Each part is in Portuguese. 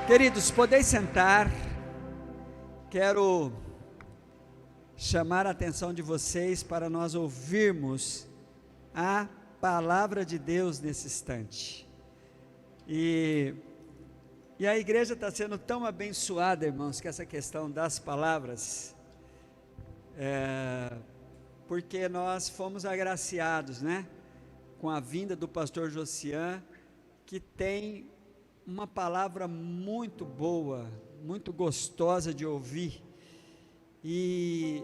Queridos, podeis sentar. Quero chamar a atenção de vocês para nós ouvirmos a palavra de Deus nesse instante. E a igreja está sendo tão abençoada, irmãos, com essa questão das palavras, porque nós fomos agraciados, né, com a vinda do pastor Josian, que tem uma palavra muito boa, muito gostosa de ouvir, e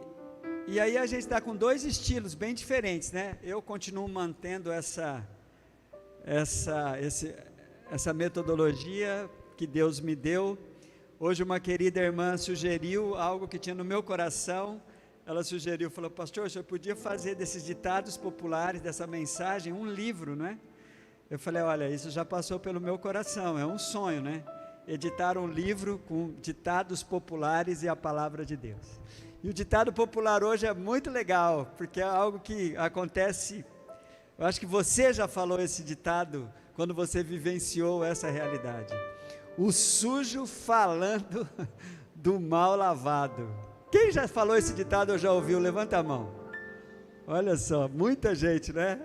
aí a gente está com dois estilos bem diferentes, né? Eu continuo mantendo essa metodologia que Deus me deu. Hoje uma querida irmã sugeriu algo que tinha no meu coração. Ela sugeriu, falou: pastor, o senhor podia fazer desses ditados populares, dessa mensagem, um livro, não é? Eu falei: olha, isso já passou pelo meu coração, é um sonho, né? Editar um livro com ditados populares e a palavra de Deus. E o ditado popular hoje é muito legal, porque é algo que acontece. Eu acho que você já falou esse ditado quando você vivenciou essa realidade. O sujo falando do mal lavado. Quem já falou esse ditado ou já ouviu? Levanta a mão. Olha só, muita gente, né?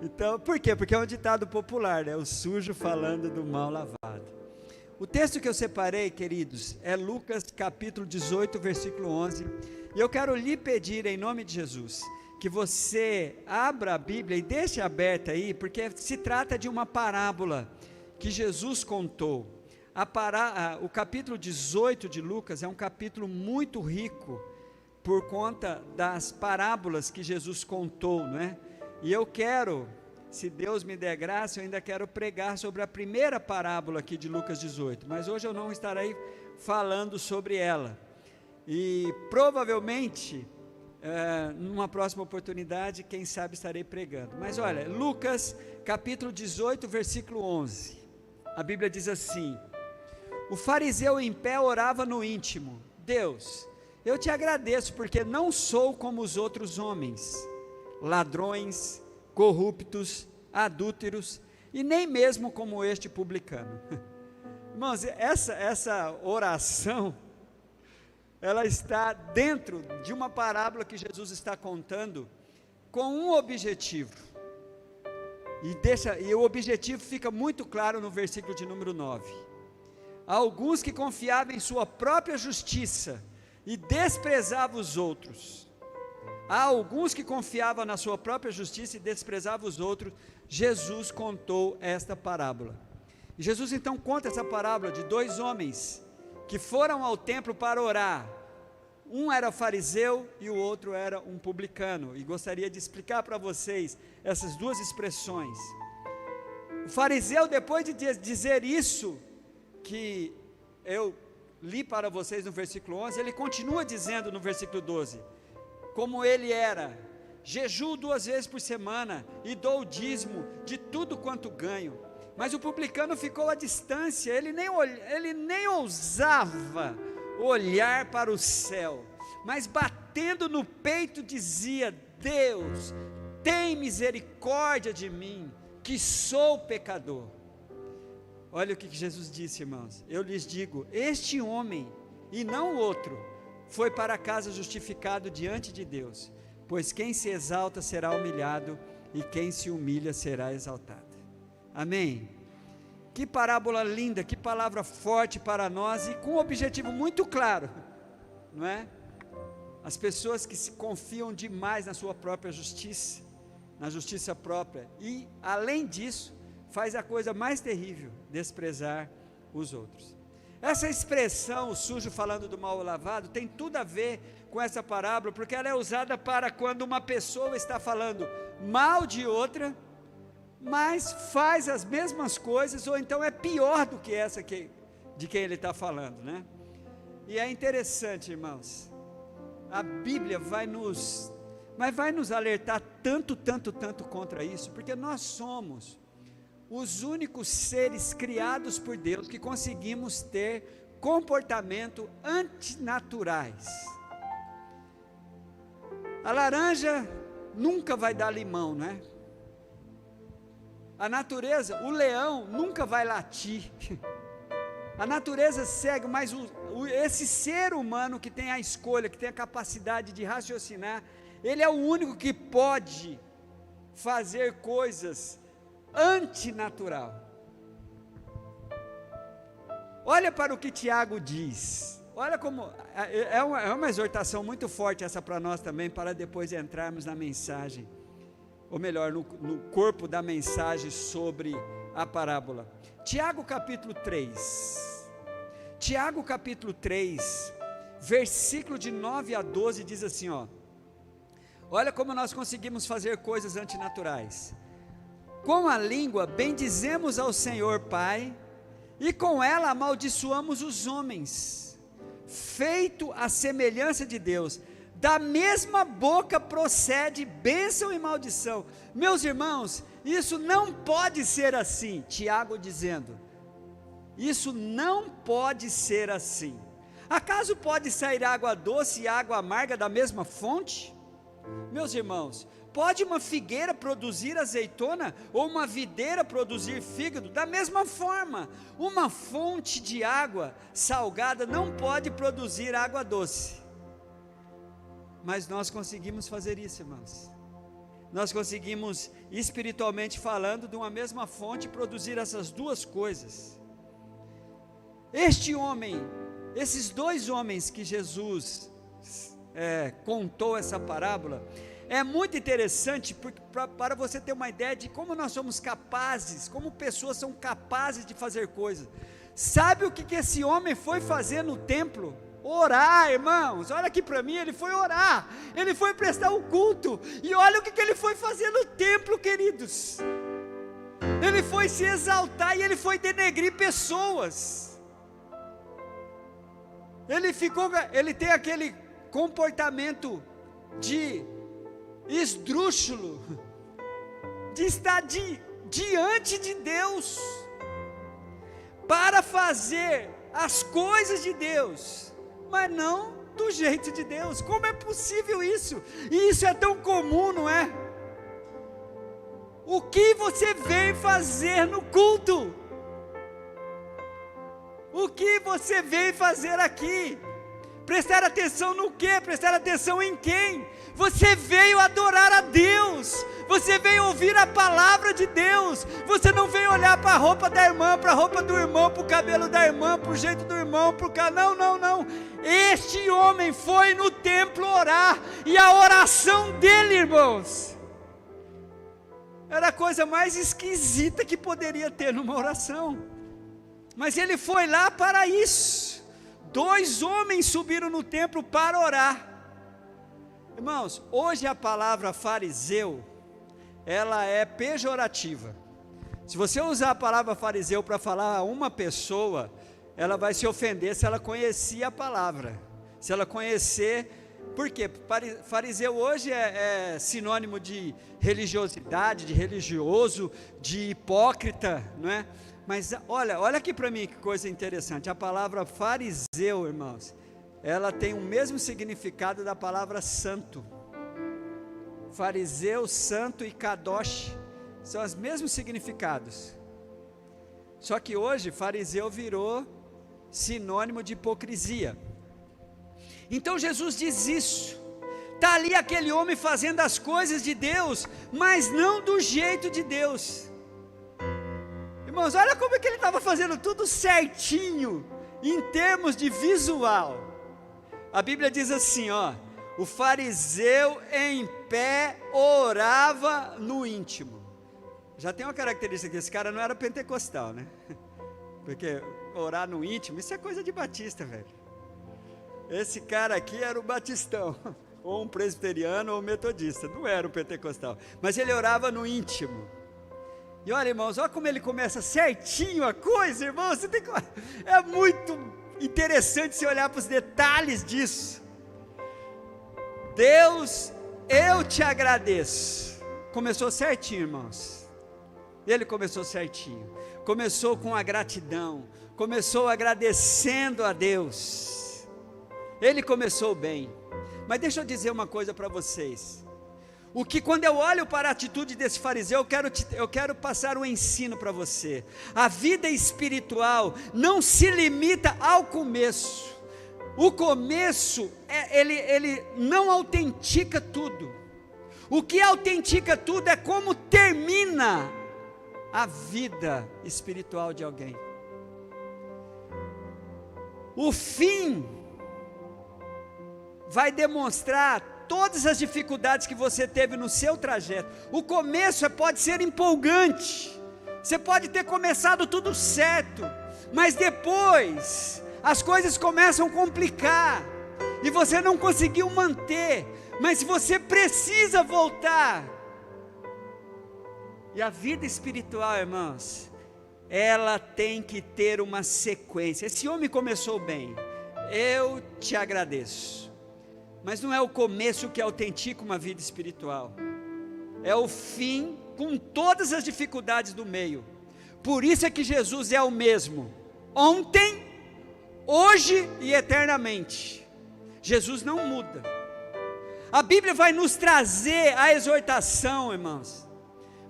Então, por quê? Porque é um ditado popular, né? O sujo falando do mal lavado. O texto que eu separei, queridos, é Lucas capítulo 18, versículo 11. E eu quero lhe pedir, em nome de Jesus, que você abra a Bíblia e deixe aberta aí, porque se trata de uma parábola que Jesus contou. O capítulo 18 de Lucas é um capítulo muito rico, por conta das parábolas que Jesus contou, não é? E eu quero, se Deus me der graça, eu ainda quero pregar sobre a primeira parábola aqui de Lucas 18, mas hoje eu não estarei falando sobre ela, e provavelmente, numa próxima oportunidade, quem sabe estarei pregando. Mas olha, Lucas capítulo 18, versículo 11, a Bíblia diz assim: o fariseu em pé orava no íntimo: Deus, eu te agradeço porque não sou como os outros homens, ladrões, corruptos, adúlteros, e nem mesmo como este publicano. Irmãos, essa oração, ela está dentro de uma parábola que Jesus está contando, com um objetivo, e o objetivo fica muito claro no versículo de número 9. Há alguns que confiavam em sua própria justiça, e desprezava os outros. Há alguns que confiavam na sua própria justiça e desprezavam os outros. Jesus contou esta parábola. E Jesus então conta essa parábola de dois homens que foram ao templo para orar. Um era fariseu e o outro era um publicano. E gostaria de explicar para vocês essas duas expressões. O fariseu, depois de dizer isso que eu li para vocês no versículo 11, ele continua dizendo no versículo 12, como ele era: jejuo 2 vezes por semana e dou o dízimo de tudo quanto ganho. Mas o publicano ficou à distância, ele nem ousava olhar para o céu, mas batendo no peito dizia: Deus, tem misericórdia de mim, que sou pecador. Olha o que Jesus disse, irmãos: eu lhes digo, este homem, e não o outro, foi para casa justificado diante de Deus, pois quem se exalta será humilhado, e quem se humilha será exaltado. Amém? Que parábola linda, que palavra forte para nós, e com um objetivo muito claro, não é? As pessoas que se confiam demais na sua própria justiça, na justiça própria, e além disso, faz a coisa mais terrível: desprezar os outros. Essa expressão, o sujo falando do mal lavado, tem tudo a ver com essa parábola, porque ela é usada para quando uma pessoa está falando mal de outra, mas faz as mesmas coisas, ou então é pior do que essa de quem ele está falando, né? E é interessante, irmãos, a Bíblia vai nos alertar tanto contra isso, porque nós somos os únicos seres criados por Deus que conseguimos ter comportamento antinaturais. A laranja nunca vai dar limão, não é? A natureza, o leão nunca vai latir. A natureza segue, mas esse ser humano que tem a escolha, que tem a capacidade de raciocinar, ele é o único que pode fazer coisas antinatural. Olha para o que Tiago diz. Olha como, é uma exortação muito forte essa para nós também, para depois entrarmos na mensagem, ou melhor, no corpo da mensagem sobre a parábola. Tiago capítulo 3, versículo de 9 a 12 diz assim, olha como nós conseguimos fazer coisas antinaturais. Com a língua bendizemos ao Senhor Pai, e com ela amaldiçoamos os homens, feito a semelhança de Deus. Da mesma boca procede bênção e maldição. Meus irmãos, isso não pode ser assim. Tiago dizendo, isso não pode ser assim. Acaso pode sair água doce e água amarga da mesma fonte? Meus irmãos, pode uma figueira produzir azeitona, ou uma videira produzir fígado? Da mesma forma, uma fonte de água salgada não pode produzir água doce. Mas nós conseguimos fazer isso, irmãos. Nós conseguimos, espiritualmente falando, de uma mesma fonte, produzir essas duas coisas. Este homem, esses dois homens que Jesus contou essa parábola, é muito interessante para você ter uma ideia de como nós somos capazes, como pessoas são capazes de fazer coisas. Sabe o que esse homem foi fazer no templo? Orar, irmãos. Olha aqui para mim, ele foi orar, ele foi prestar um culto, e olha o que ele foi fazer no templo, queridos. Ele foi se exaltar, e ele foi denegrir pessoas. Ele tem aquele comportamento de esdrúxulo, de estar diante de Deus, para fazer as coisas de Deus, mas não do jeito de Deus. Como é possível isso? E isso é tão comum, não é? O que você vem fazer no culto? O que você vem fazer aqui? Prestar atenção no quê? Prestar atenção em quem? Você veio adorar a Deus, você veio ouvir a palavra de Deus, você não veio olhar para a roupa da irmã, para a roupa do irmão, para o cabelo da irmã, para o jeito do irmão, não, este homem foi no templo orar, e a oração dele, irmãos, era a coisa mais esquisita que poderia ter numa oração, mas ele foi lá para isso. Dois homens subiram no templo para orar. Irmãos, hoje a palavra fariseu, ela é pejorativa. Se você usar a palavra fariseu para falar a uma pessoa, ela vai se ofender se ela conhecia a palavra. Se ela conhecer, por quê? Fariseu hoje é sinônimo de religiosidade, de religioso, de hipócrita, não é? Mas olha aqui para mim que coisa interessante. A palavra fariseu, irmãos, ela tem o mesmo significado da palavra santo. Fariseu, santo e kadosh são os mesmos significados. Só que hoje fariseu virou sinônimo de hipocrisia. Então Jesus diz isso. Está ali aquele homem fazendo as coisas de Deus, mas não do jeito de Deus. Irmãos, olha como é que ele estava fazendo tudo certinho, em termos de visual. A Bíblia diz assim, o fariseu em pé orava no íntimo. Já tem uma característica que esse cara não era pentecostal, né? Porque orar no íntimo, isso é coisa de batista, velho. Esse cara aqui era o batistão, ou um presbiteriano ou um metodista, não era um pentecostal, mas ele orava no íntimo. E olha, irmãos, olha como ele começa certinho a coisa, irmãos, é muito interessante você olhar para os detalhes disso. Deus, eu te agradeço. Começou certinho, irmãos. Ele começou certinho, começou com a gratidão, começou agradecendo a Deus. Ele começou bem. Mas deixa eu dizer uma coisa para vocês. O que, quando eu olho para a atitude desse fariseu, eu quero passar um ensino para você. A vida espiritual não se limita ao começo. O começo, ele não autentica tudo. O que autentica tudo é como termina a vida espiritual de alguém. O fim vai demonstrar todas as dificuldades que você teve no seu trajeto. O começo pode ser empolgante, você pode ter começado tudo certo, mas depois as coisas começam a complicar, e você não conseguiu manter, mas você precisa voltar. E a vida espiritual, irmãos, ela tem que ter uma sequência. Esse homem começou bem, eu te agradeço. Mas não é o começo que autentica uma vida espiritual, é o fim com todas as dificuldades do meio. Por isso é que Jesus é o mesmo, ontem, hoje e eternamente. Jesus não muda. A Bíblia vai nos trazer a exortação, irmãos,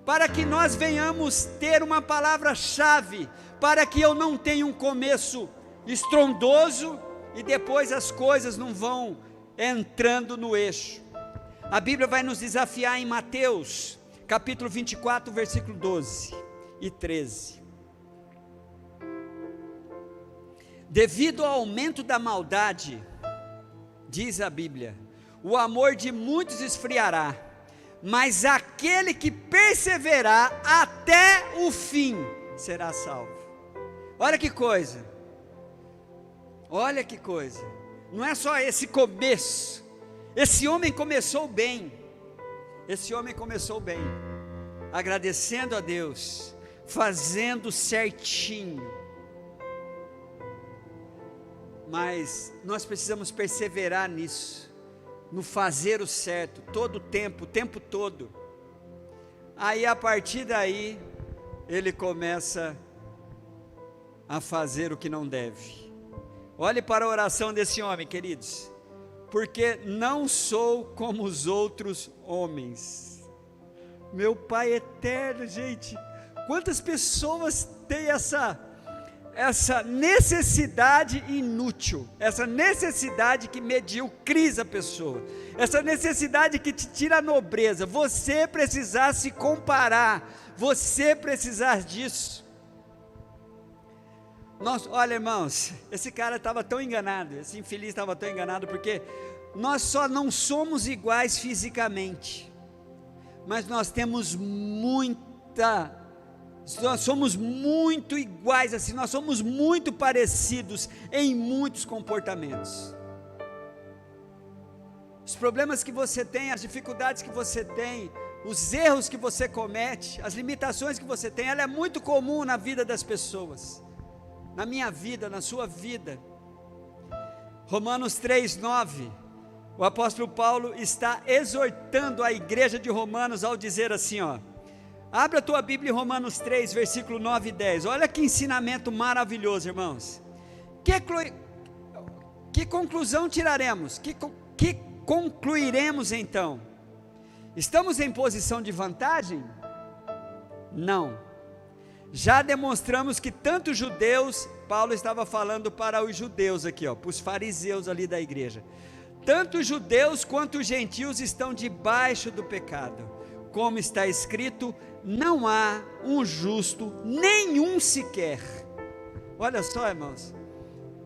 para que nós venhamos ter uma palavra-chave, para que eu não tenha um começo estrondoso e depois as coisas não vão entrando no eixo. A Bíblia vai nos desafiar em Mateus, capítulo 24, versículo 12 e 13. Devido ao aumento da maldade, diz a Bíblia, o amor de muitos esfriará, mas aquele que perseverar até o fim será salvo. Olha que coisa, olha que coisa. Não é só esse começo. Esse homem começou bem. Esse homem começou bem, agradecendo a Deus, fazendo certinho. Mas nós precisamos perseverar nisso, no fazer o certo, todo o tempo todo. Aí a partir daí, ele começa a fazer o que não deve. Olhe para a oração desse homem, queridos. Porque não sou como os outros homens. Meu Pai eterno, gente, quantas pessoas têm essa necessidade inútil, essa necessidade que mediocriza a pessoa, essa necessidade que te tira a nobreza, você precisar se comparar, você precisar disso. Olha, irmãos, esse cara estava tão enganado, esse infeliz estava tão enganado, porque nós só não somos iguais fisicamente, mas nós temos nós somos muito iguais, assim, nós somos muito parecidos em muitos comportamentos. Os problemas que você tem, as dificuldades que você tem, os erros que você comete, as limitações que você tem, ela é muito comum na vida das pessoas, na minha vida, na sua vida. Romanos 3:9, o apóstolo Paulo está exortando a igreja de Romanos ao dizer assim, abra a tua Bíblia em Romanos 3, versículo 9 e 10, olha que ensinamento maravilhoso, irmãos. Que conclusão tiraremos? Que concluiremos então? Estamos em posição de vantagem? Não. Já demonstramos que tanto os judeus, Paulo estava falando para os judeus aqui, para os fariseus ali da igreja, tanto os judeus quanto os gentios estão debaixo do pecado, como está escrito, não há um justo, nenhum sequer. Olha só, irmãos,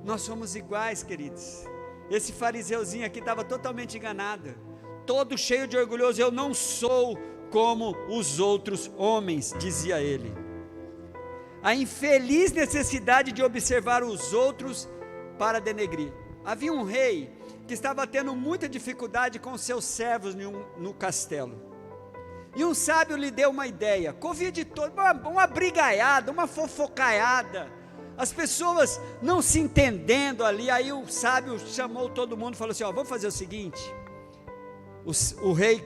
nós somos iguais, queridos. Esse fariseuzinho aqui estava totalmente enganado, todo cheio de orgulhoso. Eu não sou como os outros homens, dizia ele. A infeliz necessidade de observar os outros para denegrir. Havia um rei que estava tendo muita dificuldade com seus servos no castelo, e um sábio lhe deu uma ideia, convide todos, uma brigaiada, uma fofocaiada, as pessoas não se entendendo ali. Aí o sábio chamou todo mundo e falou assim, vamos fazer o seguinte, o rei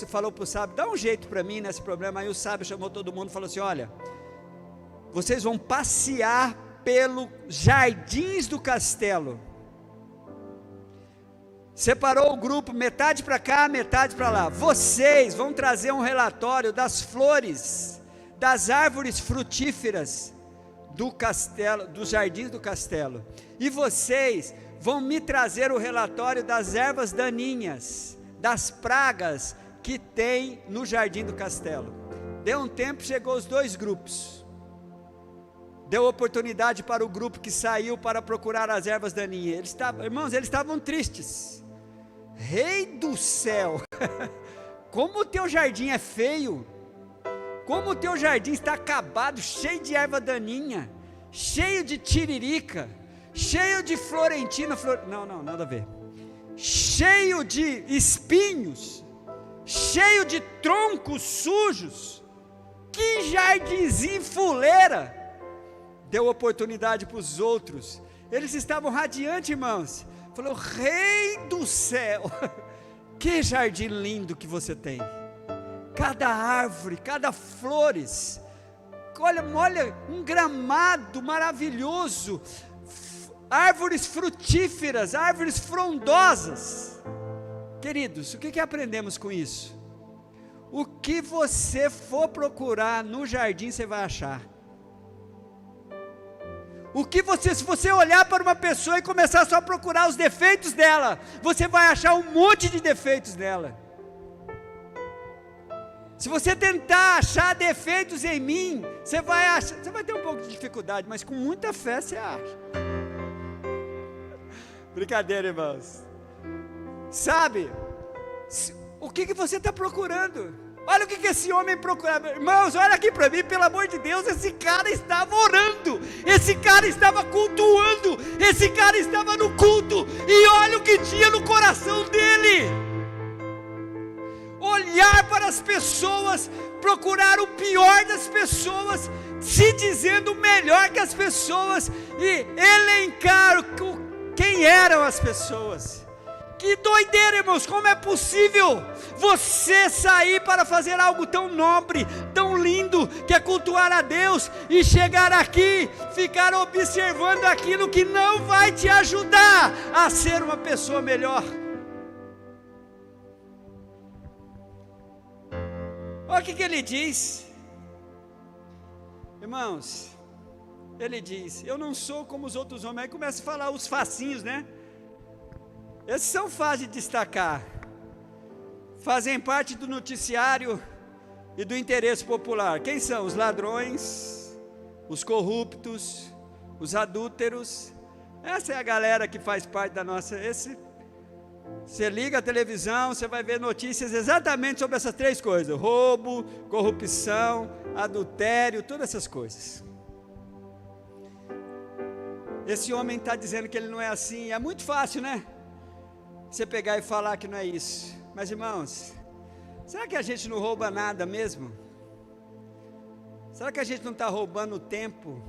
falou para o sábio, dá um jeito para mim nesse problema. Aí o sábio chamou todo mundo e falou assim, olha, vocês vão passear pelos jardins do castelo, separou o grupo, metade para cá, metade para lá. Vocês vão trazer um relatório das flores, das árvores frutíferas do castelo, dos jardins do castelo. E vocês vão me trazer o relatório das ervas daninhas, das pragas que tem no jardim do castelo. Deu um tempo, chegou os dois grupos. Deu oportunidade para o grupo que saiu para procurar as ervas daninhas. Irmãos, eles estavam tristes. Rei do céu, como o teu jardim é feio, como o teu jardim está acabado, cheio de erva daninha, cheio de tiririca, cheio de florentina, não, nada a ver, cheio de espinhos, cheio de troncos sujos, que jardinzinho fuleira. Deu oportunidade para os outros, eles estavam radiantes, irmãos. Falou: Rei do céu, que jardim lindo que você tem, cada árvore, cada flores, olha, um gramado maravilhoso, árvores frutíferas, árvores frondosas. Queridos, o que aprendemos com isso? O que você for procurar no jardim, você vai achar. Se você olhar para uma pessoa e começar só a procurar os defeitos dela, você vai achar um monte de defeitos nela. Se você tentar achar defeitos em mim, você vai ter um pouco de dificuldade, mas com muita fé você acha. Brincadeira, irmãos. Sabe, o que você está procurando? Olha o que esse homem procurava. Irmãos, olha aqui para mim, pelo amor de Deus. Esse cara estava orando, esse cara estava cultuando, esse cara estava no culto, e olha o que tinha no coração dele. Olhar para as pessoas, procurar o pior das pessoas, se dizendo melhor que as pessoas, e elencar quem eram as pessoas. Que doideira, irmãos. Como é possível você sair para fazer algo tão nobre, tão lindo, que é cultuar a Deus, e chegar aqui, ficar observando aquilo que não vai te ajudar a ser uma pessoa melhor? Olha o que ele diz, irmãos. Ele diz: eu não sou como os outros homens. Aí começa a falar os facinhos, né? Esses são fáceis de destacar, fazem parte do noticiário e do interesse popular. Quem são? Os ladrões, os corruptos, os adúlteros. Essa é a galera que faz parte da nossa. Você liga a televisão, você vai ver notícias exatamente sobre essas três coisas: roubo, corrupção, adultério, todas essas coisas. Esse homem está dizendo que ele não é assim. É muito fácil, né? Você pegar e falar que não é isso. Mas, irmãos, será que a gente não rouba nada mesmo? Será que a gente não está roubando o tempo?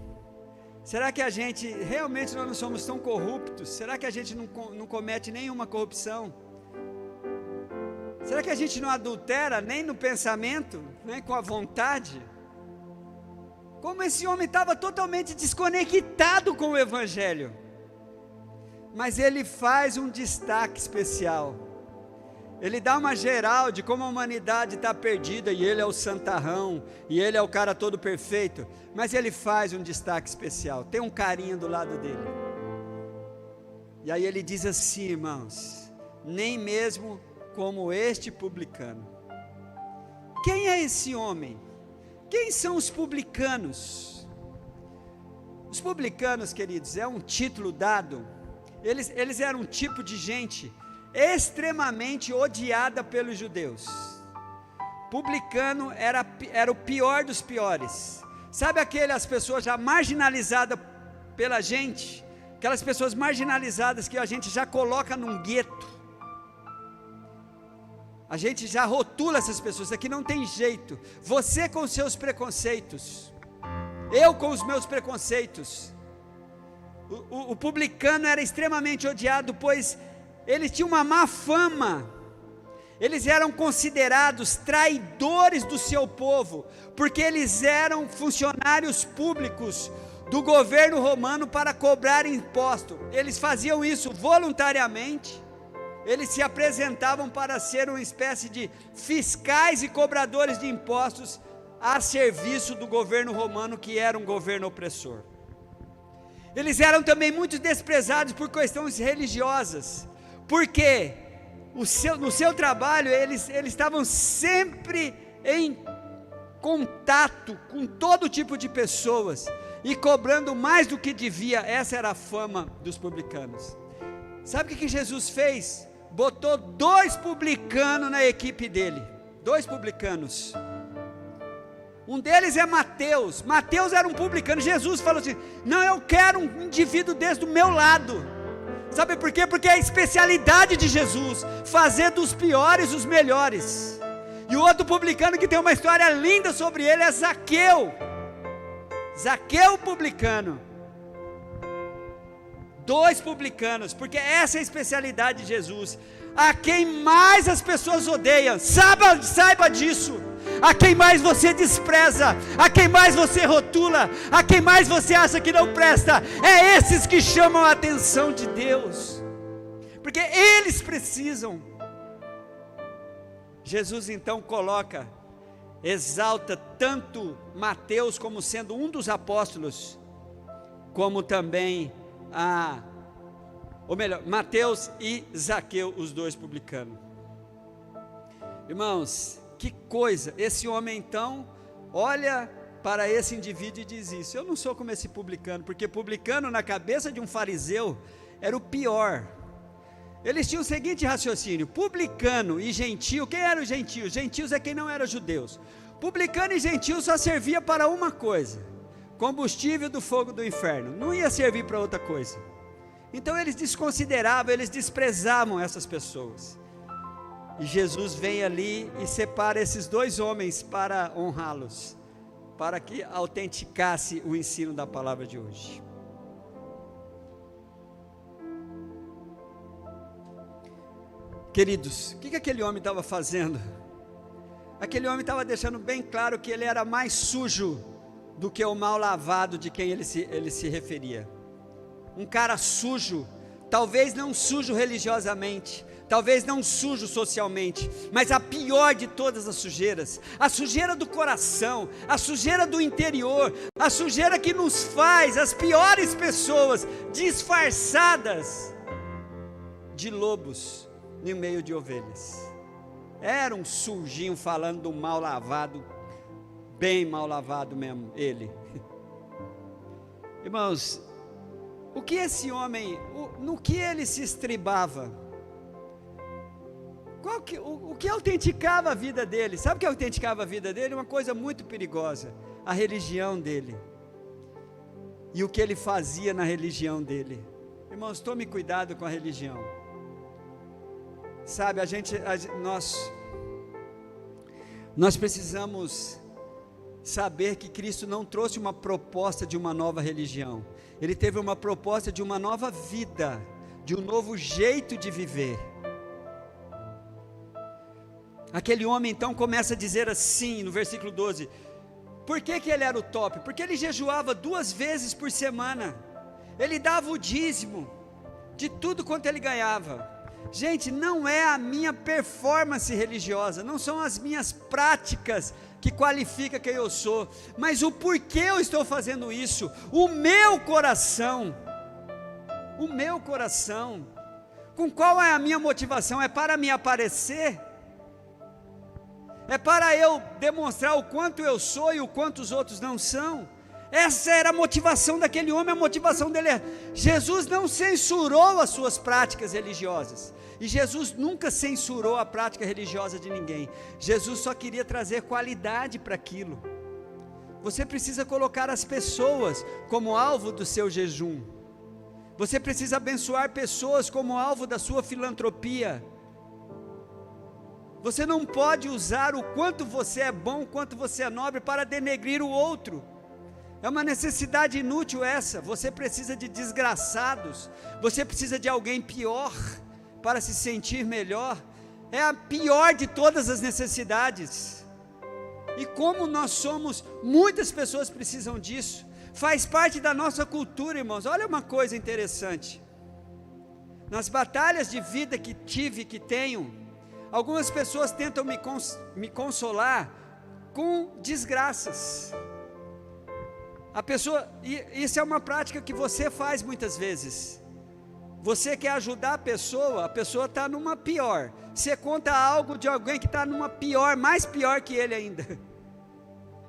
Será que a gente, realmente nós não somos tão corruptos? Será que a gente não comete nenhuma corrupção? Será que a gente não adultera nem no pensamento, nem com a vontade? Como esse homem estava totalmente desconectado com o Evangelho. Mas ele faz um destaque especial. Ele dá uma geral de como a humanidade está perdida, e ele é o santarrão, e ele é o cara todo perfeito. Mas ele faz um destaque especial, tem um carinho do lado dele. E aí ele diz assim, irmãos: nem mesmo como este publicano. Quem é esse homem? Quem são os publicanos? Os publicanos, queridos, é um título dado. Eles eram um tipo de gente extremamente odiada pelos judeus. Publicano era o pior dos piores. Sabe as pessoas já marginalizadas pela gente? Aquelas pessoas marginalizadas que a gente já coloca num gueto. A gente já rotula essas pessoas. Aqui não tem jeito. Você com os seus preconceitos, eu com os meus preconceitos. O publicano era extremamente odiado, pois ele tinha uma má fama. Eles eram considerados traidores do seu povo, porque eles eram funcionários públicos do governo romano para cobrar imposto. Eles faziam isso voluntariamente, eles se apresentavam para ser uma espécie de fiscais e cobradores de impostos a serviço do governo romano, que era um governo opressor. Eles eram também muito desprezados por questões religiosas, porque no seu trabalho eles estavam sempre em contato com todo tipo de pessoas, e cobrando mais do que devia. Essa era a fama dos publicanos. Sabe o que Jesus fez? Botou 2 publicanos na equipe dele, 2 publicanos. Um deles é Mateus. Mateus era um publicano. Jesus falou assim: não, eu quero um indivíduo desse do meu lado. Sabe por quê? Porque é a especialidade de Jesus, fazer dos piores os melhores. E o outro publicano que tem uma história linda sobre ele é Zaqueu. Zaqueu publicano. 2 publicanos, porque essa é a especialidade de Jesus. A quem mais as pessoas odeiam, saiba disso. A quem mais você despreza, a quem mais você rotula, a quem mais você acha que não presta, é esses que chamam a atenção de Deus, porque eles precisam. Jesus então exalta tanto Mateus como sendo um dos apóstolos, como também Mateus e Zaqueu, os 2 publicanos. Irmãos, que coisa! Esse homem então olha para esse indivíduo e diz isso: eu não sou como esse publicano, porque publicano na cabeça de um fariseu era o pior. Eles tinham o seguinte raciocínio: publicano e gentio. Quem era o gentio? Gentios é quem não era judeus. Publicano e gentio só servia para uma coisa: combustível do fogo do inferno, não ia servir para outra coisa. Então eles desconsideravam, eles desprezavam essas pessoas. E Jesus vem ali e separa esses 2 homens para honrá-los, para que autenticasse o ensino da palavra de hoje. Queridos, o que aquele homem estava fazendo? Aquele homem estava deixando bem claro que ele era mais sujo do que o mal lavado de quem ele se referia. Um cara sujo, talvez não sujo religiosamente, talvez não sujo socialmente, mas a pior de todas as sujeiras, a sujeira do coração, a sujeira do interior, a sujeira que nos faz as piores pessoas disfarçadas de lobos no meio de ovelhas. Era um sujinho falando do mal lavado, bem mal lavado mesmo, ele. Irmãos, o que esse homem, no que ele se estribava? O que autenticava a vida dele? Sabe o que autenticava a vida dele? Uma coisa muito perigosa: a religião dele, e o que ele fazia na religião dele. Irmãos, tome cuidado com a religião. Sabe, nós precisamos saber que Cristo não trouxe uma proposta de uma nova religião. Ele teve uma proposta de uma nova vida, de um novo jeito de viver. Aquele homem então começa a dizer assim, no versículo 12, por que ele era o top? Porque ele jejuava 2 vezes por semana, ele dava o dízimo de tudo quanto ele ganhava. Gente, não é a minha performance religiosa, não são as minhas práticas que qualifica quem eu sou, mas o porquê eu estou fazendo isso, o meu coração, com qual é a minha motivação? É para me aparecer? É para eu demonstrar o quanto eu sou e o quanto os outros não são? Essa era a motivação daquele homem, a motivação dele Jesus não censurou as suas práticas religiosas, e Jesus nunca censurou a prática religiosa de ninguém. Jesus só queria trazer qualidade para aquilo. Você precisa colocar as pessoas como alvo do seu jejum, você precisa abençoar pessoas como alvo da sua filantropia. Você não pode usar o quanto você é bom, o quanto você é nobre para denegrir o outro. É uma necessidade inútil essa. Você precisa de desgraçados, você precisa de alguém pior para se sentir melhor. É a pior de todas as necessidades. E como nós somos, muitas pessoas precisam disso. Faz parte da nossa cultura, irmãos. Olha uma coisa interessante. Nas batalhas de vida que tive, que tenho, algumas pessoas tentam me consolar com desgraças. Isso é uma prática que você faz muitas vezes. Você quer ajudar a pessoa está numa pior. Você conta algo de alguém que está numa pior, mais pior que ele ainda.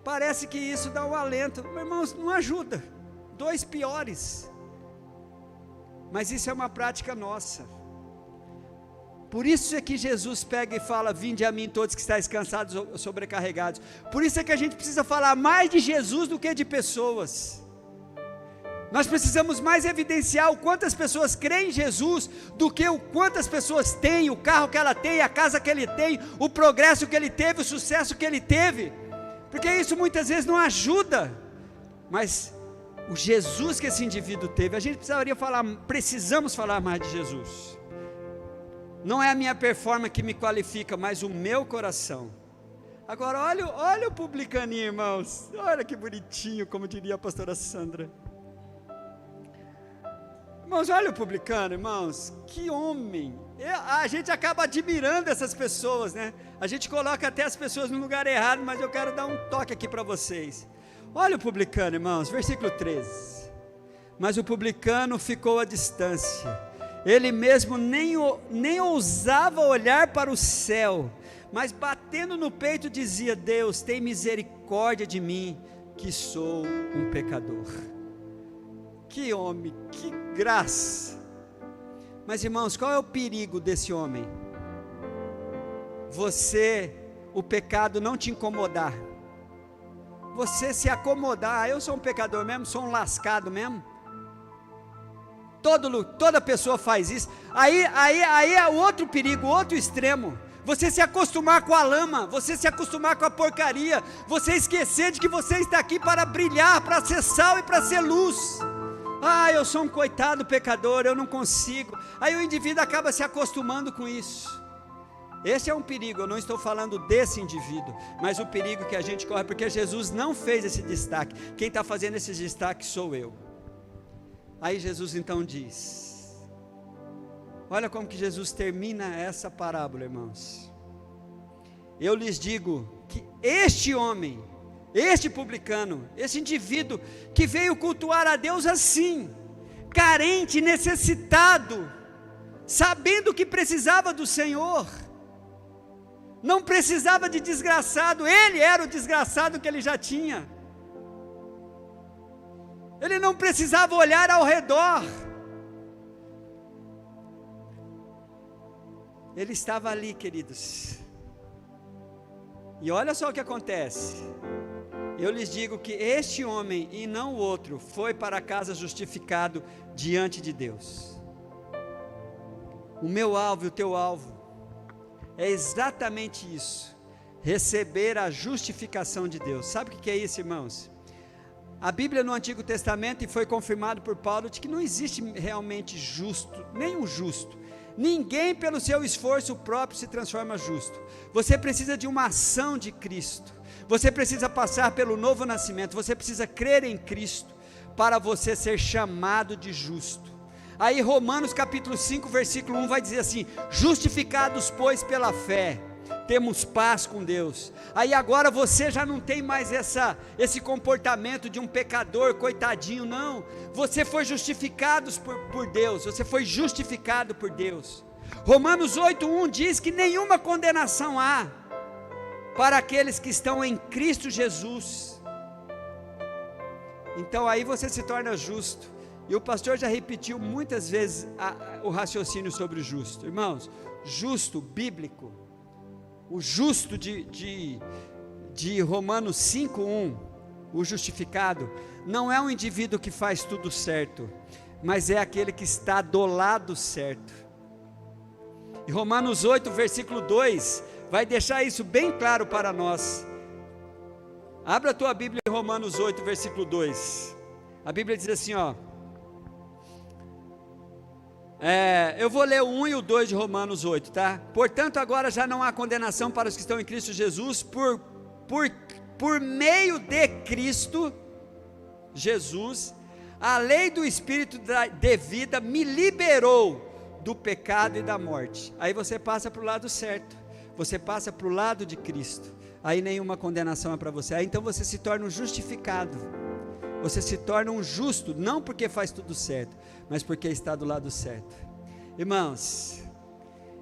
Parece que isso dá um alento. Meu irmãos, não ajuda. 2 piores. Mas isso é uma prática nossa. Por isso é que Jesus pega e fala: vinde a mim todos que estáis cansados ou sobrecarregados. Por isso é que a gente precisa falar mais de Jesus do que de pessoas. Nós precisamos mais evidenciar o quantas pessoas creem em Jesus do que o quantas pessoas têm, o carro que ela tem, a casa que ele tem, o progresso que ele teve, o sucesso que ele teve, porque isso muitas vezes não ajuda, mas o Jesus que esse indivíduo teve, a gente precisamos falar mais de Jesus. Não é a minha performance que me qualifica, mas o meu coração. Agora olha o publicaninho, irmãos, olha que bonitinho, como diria a pastora Sandra. Irmãos, olha o publicano, irmãos, que homem. A gente acaba admirando essas pessoas, né? A gente coloca até as pessoas no lugar errado, mas eu quero dar um toque aqui para vocês. Olha o publicano, irmãos, versículo 13. Mas o publicano ficou à distância, ele mesmo nem ousava olhar para o céu, mas batendo no peito dizia: Deus, tem misericórdia de mim, que sou um pecador. Que homem, que graça. Mas irmãos, qual é o perigo desse homem? O pecado não te incomodar, você se acomodar. Eu sou um pecador mesmo, sou um lascado mesmo. Toda pessoa faz isso. Aí é o outro perigo, o outro extremo. Você se acostumar com a lama, você se acostumar com a porcaria, você esquecer de que você está aqui para brilhar, para ser sal e para ser luz. Eu sou um coitado pecador, eu não consigo. Aí o indivíduo acaba se acostumando com isso. Esse é um perigo. Eu não estou falando desse indivíduo, mas o perigo que a gente corre, porque Jesus não fez esse destaque. Quem está fazendo esse destaque sou eu. Aí Jesus então diz, olha como que Jesus termina essa parábola, irmãos. Eu lhes digo que este homem, este publicano, esse indivíduo que veio cultuar a Deus assim, carente, necessitado, sabendo que precisava do Senhor, não precisava de desgraçado, ele era o desgraçado que ele já tinha. Ele não precisava olhar ao redor, ele estava ali, queridos. E olha só o que acontece. Eu lhes digo que este homem e não o outro foi para casa justificado diante de Deus. O meu alvo e o teu alvo é exatamente isso: receber a justificação de Deus. Sabe o que é isso, irmãos? A Bíblia no Antigo Testamento, e foi confirmado por Paulo, de que não existe realmente justo, nem um justo. Ninguém pelo seu esforço próprio se transforma justo. Você precisa de uma ação de Cristo. Você precisa passar pelo novo nascimento. Você precisa crer em Cristo para você ser chamado de justo. Aí Romanos capítulo 5 versículo 1 vai dizer assim: justificados pois pela fé, temos paz com Deus. Aí agora você já não tem mais esse comportamento de um pecador, coitadinho, não. Você foi justificado por Deus, você foi justificado por Deus. Romanos 8:1 diz que nenhuma condenação há para aqueles que estão em Cristo Jesus. Então aí você se torna justo. E o pastor já repetiu muitas vezes o raciocínio sobre o justo. Irmãos, justo bíblico, o justo de Romanos 5:1, o justificado, não é um indivíduo que faz tudo certo, mas é aquele que está do lado certo. E Romanos 8 versículo 2 vai deixar isso bem claro para nós. Abra a tua Bíblia em Romanos 8 versículo 2. A Bíblia diz assim, eu vou ler o 1 e o 2 de Romanos 8, tá? Portanto, agora já não há condenação para os que estão em Cristo Jesus, por meio de Cristo Jesus, a lei do Espírito de vida me liberou do pecado e da morte. Aí você passa para o lado certo, você passa para o lado de Cristo, aí nenhuma condenação é para você, aí então você se torna um justificado, você se torna um justo, não porque faz tudo certo, mas porque está do lado certo. Irmãos,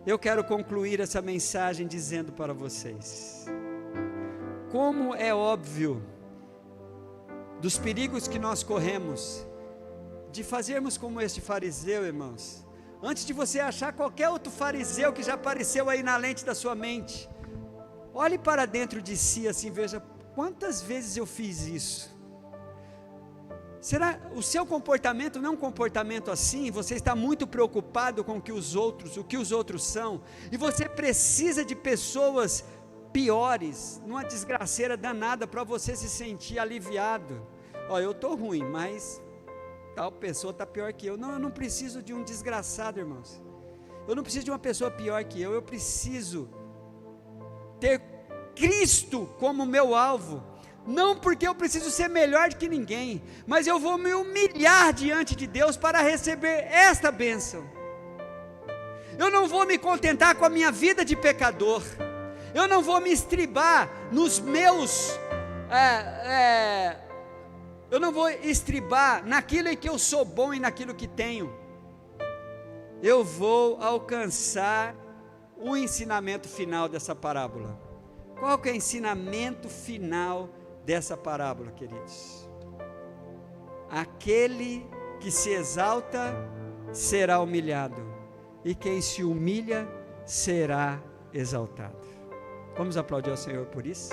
eu quero concluir essa mensagem dizendo para vocês, como é óbvio, dos perigos que nós corremos, de fazermos como este fariseu, irmãos. Antes de você achar qualquer outro fariseu que já apareceu aí na lente da sua mente, olhe para dentro de si assim, veja, quantas vezes eu fiz isso? Será o seu comportamento não é um comportamento assim? Você está muito preocupado com o que os outros são, e você precisa de pessoas piores, numa desgraceira danada, para você se sentir aliviado. Ó, eu estou ruim, mas tal pessoa está pior que eu. Não, eu não preciso de um desgraçado, irmãos. Eu não preciso de uma pessoa pior que eu preciso ter Cristo como meu alvo. Não porque eu preciso ser melhor do que ninguém, mas eu vou me humilhar diante de Deus para receber esta bênção. Eu não vou me contentar com a minha vida de pecador, eu não vou me estribar nos meus, eu não vou estribar naquilo em que eu sou bom e naquilo que tenho. Eu vou alcançar o ensinamento final dessa parábola. Qual que é o ensinamento final dessa parábola, queridos? Aquele que se exalta será humilhado, e quem se humilha será exaltado. Vamos aplaudir ao Senhor por isso?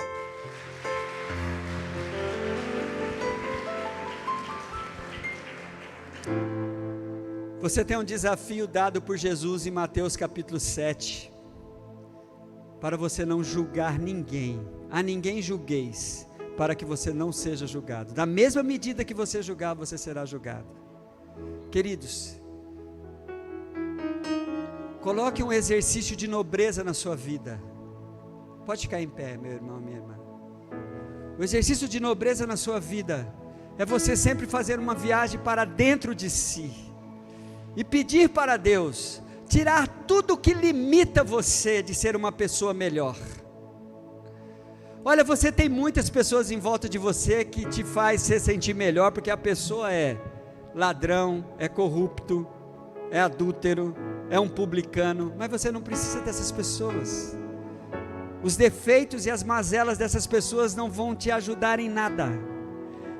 Você tem um desafio dado por Jesus em Mateus capítulo 7, para você não julgar ninguém. A ninguém julgueis, para que você não seja julgado. Da mesma medida que você julgar, você será julgado. Queridos, coloque um exercício de nobreza na sua vida. Pode ficar em pé, meu irmão, minha irmã. O exercício de nobreza na sua vida é você sempre fazer uma viagem para dentro de si e pedir para Deus tirar tudo que limita você de ser uma pessoa melhor. Olha, você tem muitas pessoas em volta de você que te faz se sentir melhor, porque a pessoa é ladrão, é corrupto, é adúltero, é um publicano, mas você não precisa dessas pessoas. Os defeitos e as mazelas dessas pessoas não vão te ajudar em nada.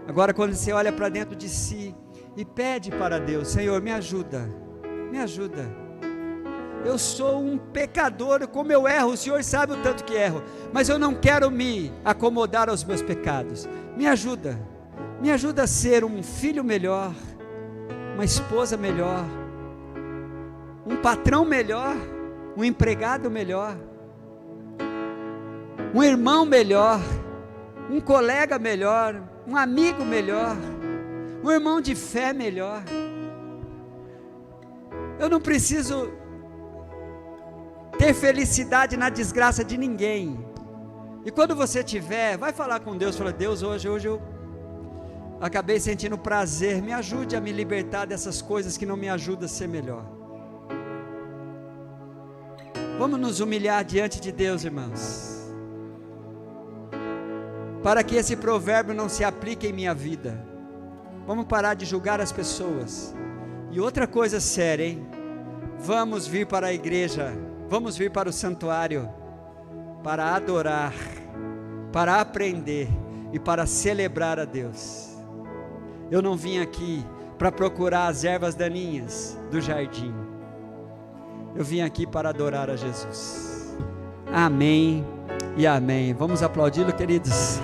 Agora, quando você olha para dentro de si e pede para Deus: Senhor, me ajuda, me ajuda. Eu sou um pecador, como eu erro, o Senhor sabe o tanto que erro, mas eu não quero me acomodar aos meus pecados. Me ajuda a ser um filho melhor, uma esposa melhor, um patrão melhor, um empregado melhor, um irmão melhor, um colega melhor, um amigo melhor, um irmão de fé melhor. Eu não preciso ter felicidade na desgraça de ninguém. E quando você tiver, vai falar com Deus, fala: Deus, hoje eu acabei sentindo prazer, me ajude a me libertar dessas coisas que não me ajudam a ser melhor. Vamos nos humilhar diante de Deus, irmãos, para que esse provérbio não se aplique em minha vida. Vamos parar de julgar as pessoas. E outra coisa séria, hein? Vamos vir para a igreja, vamos vir para o santuário, para adorar, para aprender e para celebrar a Deus. Eu não vim aqui para procurar as ervas daninhas do jardim, eu vim aqui para adorar a Jesus. Amém e amém. Vamos aplaudi-lo, queridos.